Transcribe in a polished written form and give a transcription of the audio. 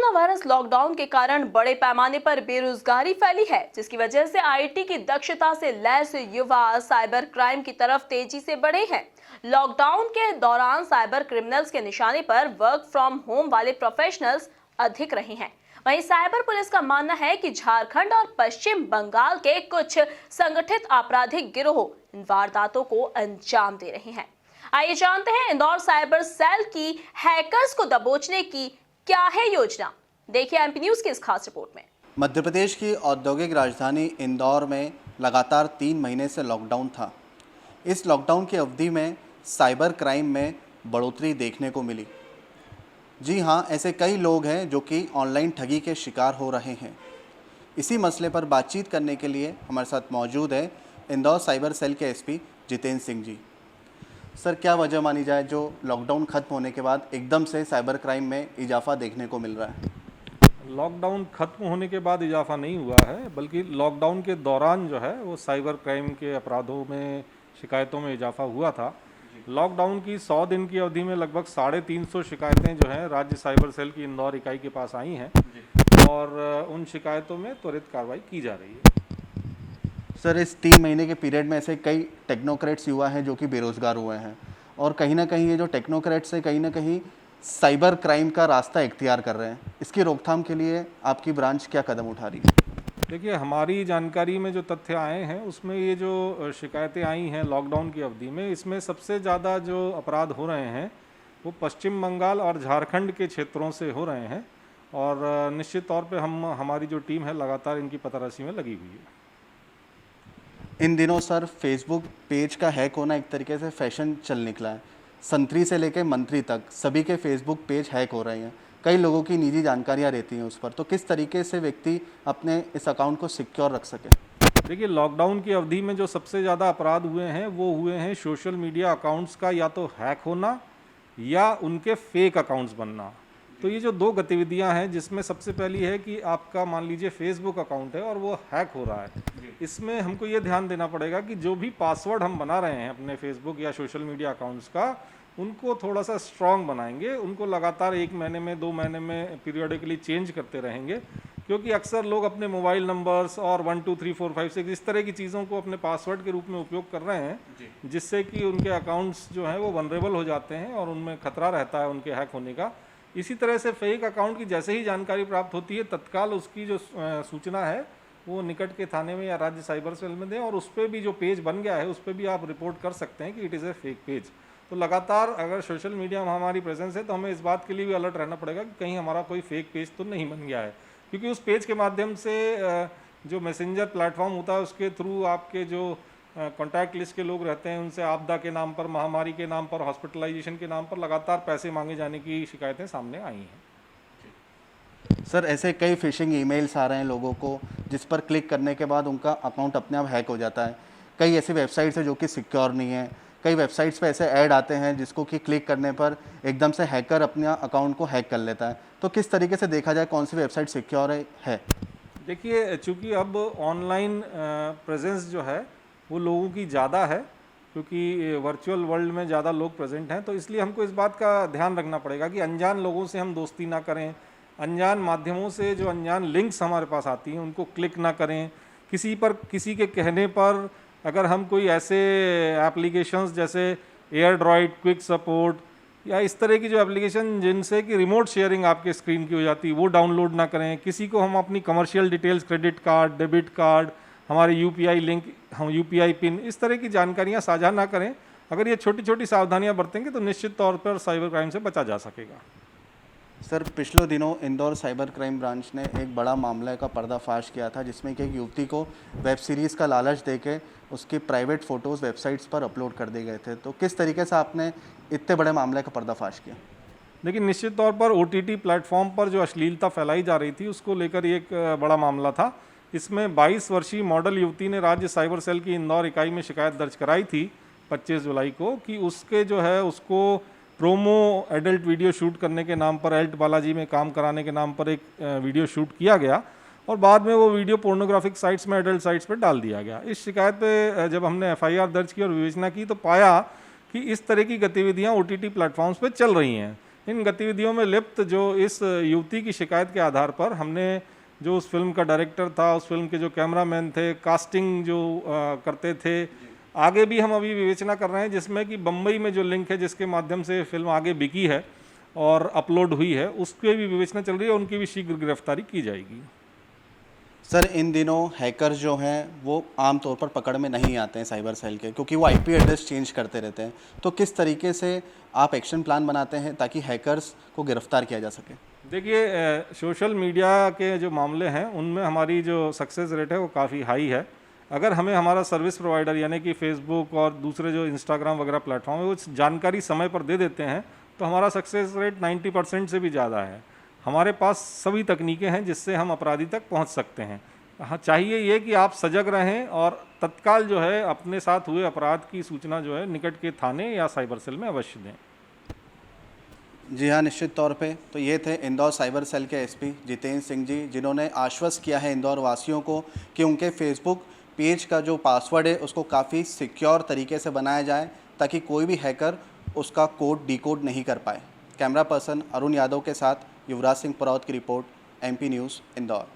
Corona virus lockdown के कारण बड़े पैमाने पर बेरोजगारी फैली है, जिसकी वजह से आईटी की दक्षता से लैस युवा साइबर क्राइम की तरफ तेजी से बढ़े हैं। लॉकडाउन के दौरान साइबर क्रिमिनल्स के निशाने पर वर्क फ्रॉम होम वाले प्रोफेशनल्स अधिक रहे हैं। वहीं साइबर पुलिस का मानना है कि झारखंड और पश्चिम बंगाल के कुछ संगठित आपराधिक गिरोह इन वारदातों को अंजाम दे रहे हैं। आइए जानते हैं इंदौर साइबर सेल की हैकर्स को दबोचने की क्या है योजना। देखिए एमपी न्यूज की इस खास रिपोर्ट में। मध्य प्रदेश की औद्योगिक राजधानी इंदौर में लगातार 3 महीने से लॉकडाउन था। इस लॉकडाउन की अवधि में साइबर क्राइम में बढ़ोतरी देखने को मिली। जी हाँ, ऐसे कई लोग हैं जो कि ऑनलाइन ठगी के शिकार हो रहे हैं। इसी मसले पर बातचीत करने के लिए हमारे साथ मौजूद है इंदौर साइबर सेल के एसपी जितेंद्र सिंह जी। सर, क्या वजह मानी जाए जो लॉकडाउन खत्म होने के बाद एकदम से साइबर क्राइम में इजाफा देखने को मिल रहा है? लॉकडाउन खत्म होने के बाद इजाफा नहीं हुआ है, बल्कि लॉकडाउन के दौरान जो है वो साइबर क्राइम के अपराधों में शिकायतों में इजाफा हुआ था। लॉकडाउन की 100 दिन की अवधि में लगभग 350 शिकायतें जो हैं राज्य साइबर सेल की इंदौर इकाई के पास आई हैं और उन शिकायतों में त्वरित कार्रवाई की जा रही है। सर, इस 3 महीने के पीरियड में ऐसे कई टेक्नोक्रेट्स युवा हैं जो कि बेरोजगार हुए हैं और कहीं ना कहीं ये जो टेक्नोक्रेट्स है कहीं ना कहीं साइबर क्राइम का रास्ता इख्तियार कर रहे हैं। इसकी रोकथाम के लिए आपकी ब्रांच क्या कदम उठा रही है? देखिए, हमारी जानकारी में जो तथ्य आए हैं उसमें ये जो शिकायतें आई हैं लॉकडाउन की अवधि में, इसमें सबसे ज़्यादा जो अपराध हो रहे हैं वो पश्चिम बंगाल और झारखंड के क्षेत्रों से हो रहे हैं और निश्चित तौर पे हमारी जो टीम है लगातार इनकी पताराशी में लगी हुई है। इन दिनों सर फेसबुक पेज का हैक होना एक तरीके से फैशन चल निकला है। संतरी से लेकर मंत्री तक सभी के फेसबुक पेज हैक हो रहे हैं। कई लोगों की निजी जानकारियां रहती हैं उस पर, तो किस तरीके से व्यक्ति अपने इस अकाउंट को सिक्योर रख सके? देखिए, लॉकडाउन की अवधि में जो सबसे ज़्यादा अपराध हुए हैं वो हुए हैं सोशल मीडिया अकाउंट्स का या तो हैक होना या उनके फेक अकाउंट्स बनना। तो ये जो 2 गतिविधियां हैं, जिसमें सबसे पहली है कि आपका मान लीजिए फेसबुक अकाउंट है और वो हैक हो रहा है, इसमें हमको ये ध्यान देना पड़ेगा कि जो भी पासवर्ड हम बना रहे हैं अपने फेसबुक या सोशल मीडिया अकाउंट्स का, उनको थोड़ा सा स्ट्रॉन्ग बनाएंगे, उनको लगातार 1 महीने में 2 महीने में पीरियडिकली चेंज करते रहेंगे, क्योंकि अक्सर लोग अपने मोबाइल नंबर्स और 1 2 3 4 5 6 इस तरह की चीज़ों को अपने पासवर्ड के रूप में उपयोग कर रहे हैं, जिससे कि उनके अकाउंट्स जो हैं वो वनरेबल हो जाते हैं और उनमें खतरा रहता है उनके हैक होने का। इसी तरह से फेक अकाउंट की जैसे ही जानकारी प्राप्त होती है, तत्काल उसकी जो सूचना है वो निकट के थाने में या राज्य साइबर सेल में दें और उस पर भी जो पेज बन गया है उस पर भी आप रिपोर्ट कर सकते हैं कि it is a fake page. तो लगातार अगर सोशल मीडिया में हमारी प्रेजेंस है तो हमें इस बात के लिए भी अलर्ट रहना पड़ेगा कि कहीं हमारा कोई फेक पेज तो नहीं बन गया है, क्योंकि उस पेज के माध्यम से जो मैसेंजर प्लेटफॉर्म होता है उसके थ्रू आपके जो कॉन्टैक्ट लिस्ट के लोग रहते हैं उनसे आपदा के नाम पर, महामारी के नाम पर, हॉस्पिटलाइजेशन के नाम पर लगातार पैसे मांगे जाने की शिकायतें सामने आई हैं। सर, ऐसे कई फिशिंग ईमेल्स आ रहे हैं लोगों को जिस पर क्लिक करने के बाद उनका अकाउंट अपने आप हैक हो जाता है। कई ऐसी वेबसाइट्स हैं जो कि सिक्योर नहीं है। कई वेबसाइट्स पे ऐसे ऐड आते हैं जिसको कि क्लिक करने पर एकदम से हैकर अपने अकाउंट को हैक कर लेता है। तो किस तरीके से देखा जाए कौन सी वेबसाइट सिक्योर है? देखिए, चूँकि अब ऑनलाइन प्रेजेंस जो है वो लोगों की ज़्यादा है, क्योंकि वर्चुअल वर्ल्ड में ज़्यादा लोग प्रेजेंट हैं, तो इसलिए हमको इस बात का ध्यान रखना पड़ेगा कि अनजान लोगों से हम दोस्ती ना करें, अनजान माध्यमों से जो अनजान लिंक्स हमारे पास आती हैं उनको क्लिक ना करें। किसी के कहने पर अगर हम कोई ऐसे एप्लीकेशंस जैसे एयरड्रॉइड, क्विक सपोर्ट या इस तरह की जो एप्लीकेशन जिनसे कि रिमोट शेयरिंग आपके स्क्रीन की हो जाती है वो डाउनलोड ना करें। किसी को हम अपनी commercial details, credit card, debit card, हमारे यूपीआई लिंक, हम यूपीआई पिन, इस तरह की जानकारियां साझा ना करें। अगर ये छोटी छोटी सावधानियां बरतेंगे तो निश्चित तौर पर साइबर क्राइम से बचा जा सकेगा। सर, पिछले दिनों इंदौर साइबर क्राइम ब्रांच ने एक बड़ा मामले का पर्दाफाश किया था जिसमें कि एक युवती को वेब सीरीज़ का लालच देके उसकी प्राइवेट फ़ोटोज़ वेबसाइट्स पर अपलोड कर दिए गए थे। तो किस तरीके से आपने इतने बड़े मामले का पर्दाफाश किया? लेकिन निश्चित तौर पर OTT प्लेटफॉर्म पर जो अश्लीलता फैलाई जा रही थी उसको लेकर एक बड़ा मामला था। इसमें 22 वर्षीय मॉडल युवती ने राज्य साइबर सेल की इंदौर इकाई में शिकायत दर्ज कराई थी 25 जुलाई को कि उसके जो है उसको प्रोमो एडल्ट वीडियो शूट करने के नाम पर, एल्ट बालाजी में काम कराने के नाम पर एक वीडियो शूट किया गया और बाद में वो वीडियो पोर्नोग्राफिक साइट्स में, एडल्ट साइट्स पर डाल दिया गया। इस शिकायत पे जब हमने FIR दर्ज की और विवेचना की तो पाया कि इस तरह की गतिविधियां OTT प्लेटफॉर्म्स पे चल रही हैं, इन गतिविधियों में लिप्त जो इस युवती की शिकायत के आधार पर हमने जो उस फिल्म का डायरेक्टर था, उस फिल्म के जो कैमरामैन थे, कास्टिंग जो करते थे, आगे भी हम अभी विवेचना कर रहे हैं, जिसमें कि बम्बई में जो लिंक है जिसके माध्यम से फिल्म आगे बिकी है और अपलोड हुई है, उसकी भी विवेचना चल रही है, उनकी भी शीघ्र गिरफ्तारी की जाएगी। सर, इन दिनों हैकर जो हैं वो आमतौर पर पकड़ में नहीं आते हैं साइबर सेल के, क्योंकि वो आईपी एड्रेस चेंज करते रहते हैं। तो किस तरीके से आप एक्शन प्लान बनाते हैं ताकि हैकर्स को गिरफ्तार किया जा सके? देखिए, सोशल मीडिया के जो मामले हैं उनमें हमारी जो सक्सेस रेट है वो काफ़ी हाई है। अगर हमें हमारा सर्विस प्रोवाइडर यानी कि फेसबुक और दूसरे जो इंस्टाग्राम वगैरह प्लेटफॉर्म है वो जानकारी समय पर दे देते हैं तो हमारा सक्सेस रेट 90% से भी ज़्यादा है। हमारे पास सभी तकनीकें हैं जिससे हम अपराधी तक पहुंच सकते हैं। हाँ, चाहिए ये कि आप सजग रहें और तत्काल जो है अपने साथ हुए अपराध की सूचना जो है निकट के थाने या साइबर सेल में अवश्य दें। जी हाँ, निश्चित तौर पे। तो ये थे इंदौर साइबर सेल के एसपी जितेंद्र सिंह जी, जिन्होंने आश्वस्त किया है इंदौर वासियों को कि उनके फेसबुक पेज का जो पासवर्ड है उसको काफ़ी सिक्योर तरीके से बनाया जाए ताकि कोई भी हैकर उसका कोड डिकोड नहीं कर पाए। कैमरा पर्सन अरुण यादव के साथ युवराज सिंह पराउत की रिपोर्ट, MP न्यूज़, इंदौर।